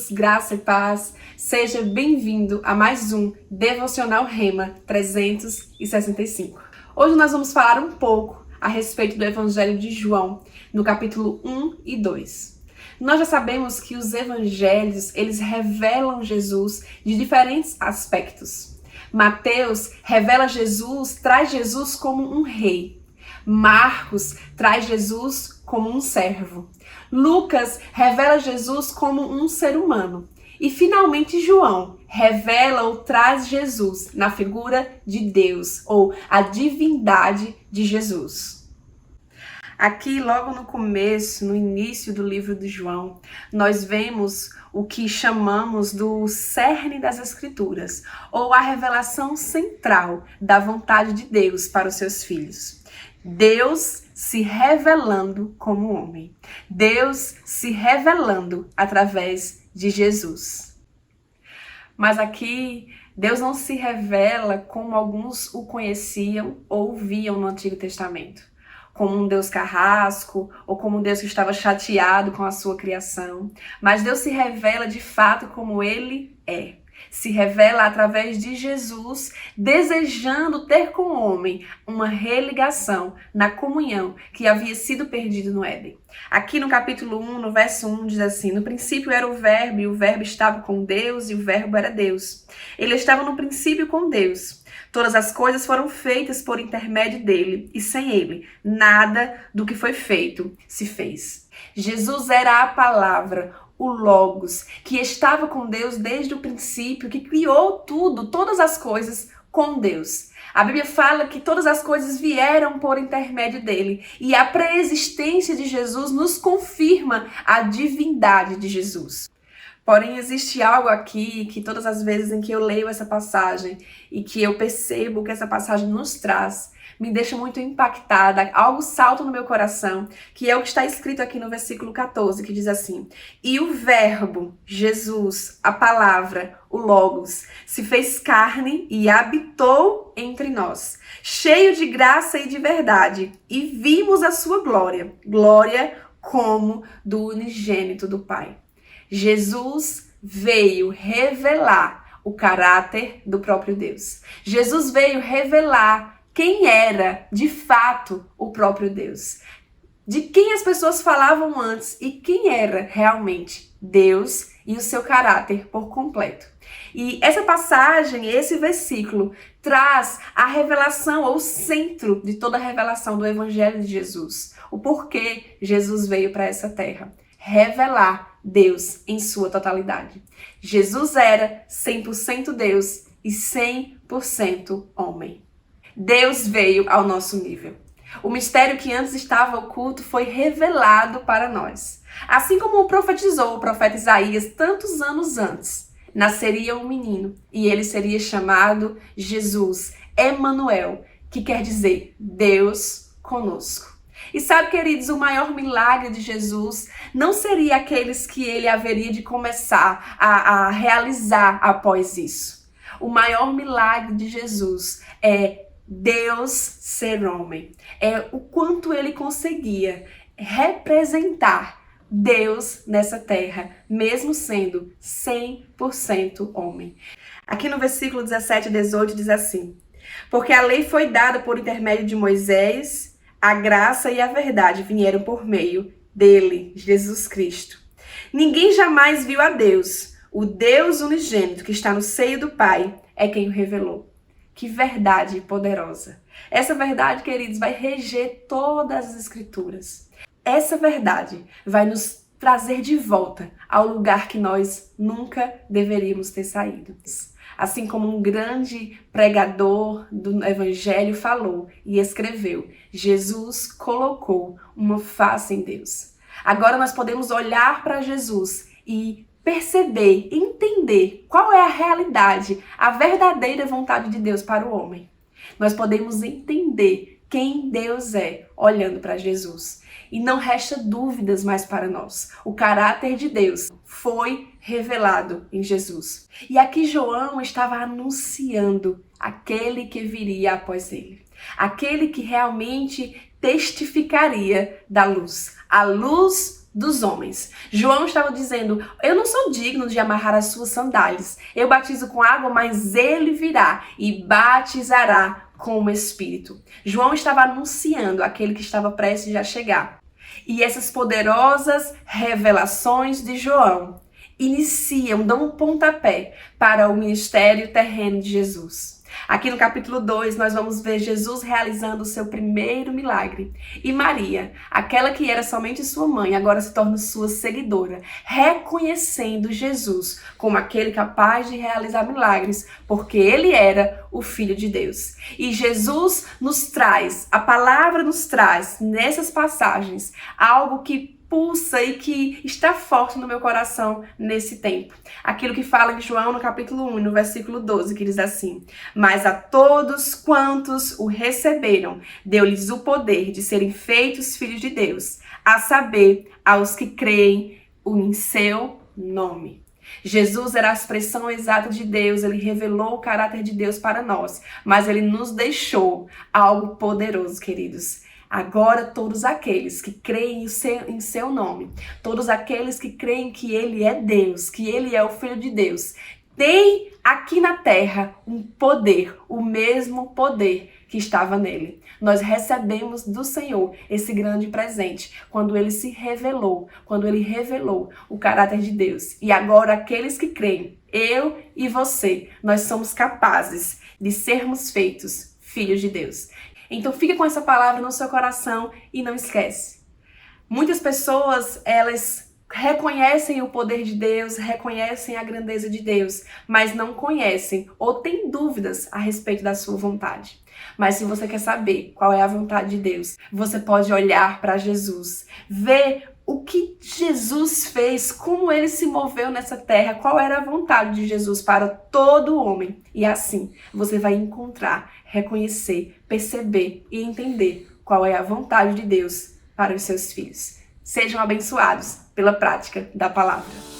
queridos, graça e paz, seja bem-vindo a mais um Devocional Rema 365. Hoje nós vamos falar um pouco a respeito do Evangelho de João, no capítulo 1 e 2. Nós já sabemos que os evangelhos, eles revelam Jesus de diferentes aspectos. Mateus revela Jesus, traz Jesus como um rei. Marcos traz Jesus como um servo. Lucas revela Jesus como um ser humano. E finalmente João revela ou traz Jesus na figura de Deus, ou a divindade de Jesus. Aqui, logo no começo, no início do livro de João, nós vemos o que chamamos do cerne das Escrituras, ou a revelação central da vontade de Deus para os seus filhos. Deus se revelando como homem. Deus se revelando através de Jesus. Mas aqui, Deus não se revela como alguns o conheciam ou viam no Antigo Testamento. Como um Deus carrasco, ou como um Deus que estava chateado com a sua criação. Mas Deus se revela de fato como Ele é. Se revela através de Jesus, desejando ter com o homem uma religação na comunhão que havia sido perdida no Éden. Aqui no capítulo 1, no verso 1, diz assim: no princípio era o Verbo, e o Verbo estava com Deus, e o Verbo era Deus. Ele estava no princípio com Deus. Todas as coisas foram feitas por intermédio dele, e sem ele, nada do que foi feito se fez. Jesus era a palavra, o Logos, que estava com Deus desde o princípio, que criou tudo, todas as coisas com Deus. A Bíblia fala que todas as coisas vieram por intermédio dele. E a pré-existência de Jesus nos confirma a divindade de Jesus. Porém, existe algo aqui que todas as vezes em que eu leio essa passagem e que eu percebo que essa passagem nos traz, me deixa muito impactada, algo salta no meu coração, que é o que está escrito aqui no versículo 14, que diz assim: e o Verbo, Jesus, a palavra, o Logos, se fez carne e habitou entre nós, cheio de graça e de verdade, e vimos a sua glória, glória como do unigênito do Pai. Jesus veio revelar o caráter do próprio Deus. Jesus veio revelar quem era, de fato, o próprio Deus. De quem as pessoas falavam antes e quem era realmente Deus e o seu caráter por completo. E essa passagem, esse versículo, traz a revelação, ou o centro de toda a revelação do Evangelho de Jesus. O porquê Jesus veio para essa terra. Revelar Deus em sua totalidade. Jesus era 100% Deus e 100% homem. Deus veio ao nosso nível. O mistério que antes estava oculto foi revelado para nós. Assim como profetizou o profeta Isaías tantos anos antes, nasceria um menino e ele seria chamado Jesus, Emanuel, que quer dizer Deus conosco. E sabe, queridos, o maior milagre de Jesus não seria aqueles que ele haveria de começar a realizar após isso. O maior milagre de Jesus é Deus ser homem. É o quanto ele conseguia representar Deus nessa terra, mesmo sendo 100% homem. Aqui no versículo 17 e 18 diz assim: porque a lei foi dada por intermédio de Moisés, a graça e a verdade vieram por meio dele, Jesus Cristo. Ninguém jamais viu a Deus. O Deus unigênito que está no seio do Pai é quem o revelou. Que verdade poderosa. Essa verdade, queridos, vai reger todas as Escrituras. Essa verdade vai nos trazer de volta ao lugar que nós nunca deveríamos ter saído. Assim como um grande pregador do Evangelho falou e escreveu, Jesus colocou uma face em Deus. Agora nós podemos olhar para Jesus e perceber, entender qual é a realidade, a verdadeira vontade de Deus para o homem. Nós podemos entender quem Deus é olhando para Jesus. E não resta dúvidas mais para nós. O caráter de Deus foi revelado em Jesus. E aqui João estava anunciando aquele que viria após ele. Aquele que realmente testificaria da luz. A luz dos homens. João estava dizendo: eu não sou digno de amarrar as suas sandálias. Eu batizo com água, mas ele virá e batizará com o Espírito. João estava anunciando aquele que estava prestes a chegar. E essas poderosas revelações de João dão um pontapé para o ministério terreno de Jesus. Aqui no capítulo 2, nós vamos ver Jesus realizando o seu primeiro milagre. E Maria, aquela que era somente sua mãe, agora se torna sua seguidora, reconhecendo Jesus como aquele capaz de realizar milagres, porque ele era o Filho de Deus. E Jesus nos traz, a palavra nos traz, nessas passagens, algo que pulsa e que está forte no meu coração nesse tempo. Aquilo que fala em João no capítulo 1, no versículo 12, que diz assim: mas a todos quantos o receberam, deu-lhes o poder de serem feitos filhos de Deus, a saber, aos que creem em seu nome. Jesus era a expressão exata de Deus, ele revelou o caráter de Deus para nós, mas ele nos deixou algo poderoso, queridos. Agora todos aqueles que creem em seu nome, todos aqueles que creem que ele é Deus, que ele é o Filho de Deus, têm aqui na terra um poder, o mesmo poder que estava nele. Nós recebemos do Senhor esse grande presente quando ele se revelou, quando ele revelou o caráter de Deus. E agora aqueles que creem, eu e você, nós somos capazes de sermos feitos filhos de Deus. Então fique com essa palavra no seu coração e não esquece. Muitas pessoas, elas reconhecem o poder de Deus, reconhecem a grandeza de Deus, mas não conhecem ou têm dúvidas a respeito da sua vontade. Mas se você quer saber qual é a vontade de Deus, você pode olhar para Jesus, ver o que Jesus fez, como ele se moveu nessa terra, qual era a vontade de Jesus para todo homem. E assim você vai encontrar, reconhecer, perceber e entender qual é a vontade de Deus para os seus filhos. Sejam abençoados pela prática da palavra.